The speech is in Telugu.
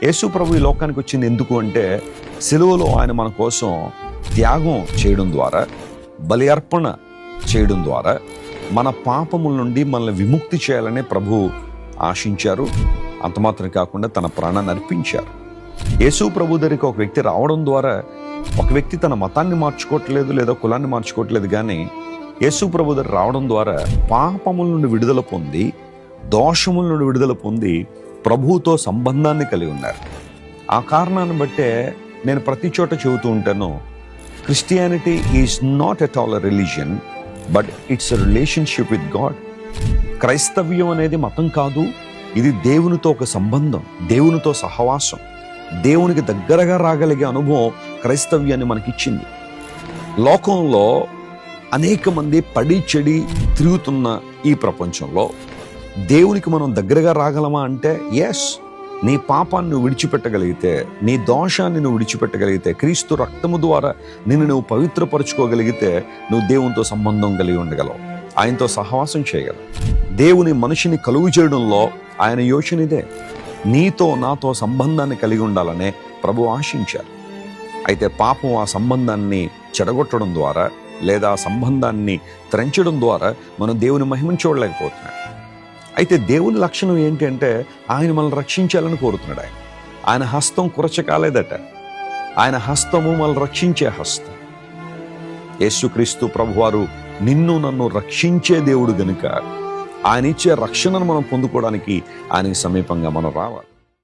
యేసు ప్రభు ఈ లోకానికి వచ్చింది ఎందుకు అంటే, సిలువలో ఆయన మన కోసం త్యాగం చేయడం ద్వారా, బలి అర్పణ చేయడం ద్వారా మన పాపముల నుండి మనల్ని విముక్తి చేయాలనే ప్రభు ఆశించారు. అంత మాత్రం కాకుండా తన ప్రాణాన్ని అర్పించారు. యేసు ప్రభు దగ్గరికి ఒక వ్యక్తి రావడం ద్వారా ఒక వ్యక్తి తన మతాన్ని మార్చుకోవట్లేదు, లేదా కులాన్ని మార్చుకోవట్లేదు, కానీ యేసు ప్రభు దగ్గర రావడం ద్వారా పాపముల నుండి విడుదల పొంది, దోషముల నుండి విడుదల పొంది ప్రభువుతో సంబంధాన్ని కలిగి ఉన్నారు. ఆ కారణాన్ని బట్టే నేను ప్రతి చోట చెబుతూ ఉంటాను, Christianity is not at all a religion, but it's a relationship with God. క్రైస్తవ్యం అనేది మతం కాదు, ఇది దేవునితో ఒక సంబంధం, దేవునితో సహవాసం, దేవునికి దగ్గరగా రాగలిగే అనుభవం క్రైస్తవ్యాన్ని మనకిచ్చింది. లోకంలో అనేక మంది పడి చెడి తిరుగుతున్న ఈ ప్రపంచంలో దేవునికి మనం దగ్గరగా రాగలమా అంటే ఎస్. నీ పాపాన్ని నువ్వు విడిచిపెట్టగలిగితే, నీ దోషాన్ని నువ్వు విడిచిపెట్టగలిగితే, క్రీస్తు రక్తము ద్వారా నిన్ను నువ్వు పవిత్రపరచుకోగలిగితే నువ్వు దేవునితో సంబంధం కలిగి ఉండగలవు, ఆయనతో సహవాసం చేయగలవు. దేవుని మనిషిని కలుగు చేయడంలో ఆయన యోచన ఇదే, నీతో నాతో సంబంధాన్ని కలిగి ఉండాలనే ప్రభు ఆశించారు. అయితే పాపం ఆ సంబంధాన్ని చెడగొట్టడం ద్వారా, లేదా ఆ సంబంధాన్ని త్రెంచడం ద్వారా మనం దేవుని మహిమను చూడలేకపోతున్నాం. అయితే దేవుని లక్షణం ఏంటి అంటే, ఆయన మనల్ని రక్షించాలని కోరుతున్నాడు. ఆయన హస్తం కురచకాలేదట, ఆయన హస్తము మనల్ని రక్షించే హస్తం. యేసుక్రీస్తు ప్రభువారు నిన్ను నన్ను రక్షించే దేవుడు గనుక ఆయన ఇచ్చే రక్షణను మనం పొందుకోవడానికి ఆయనకి సమీపంగా మనం రావాలి.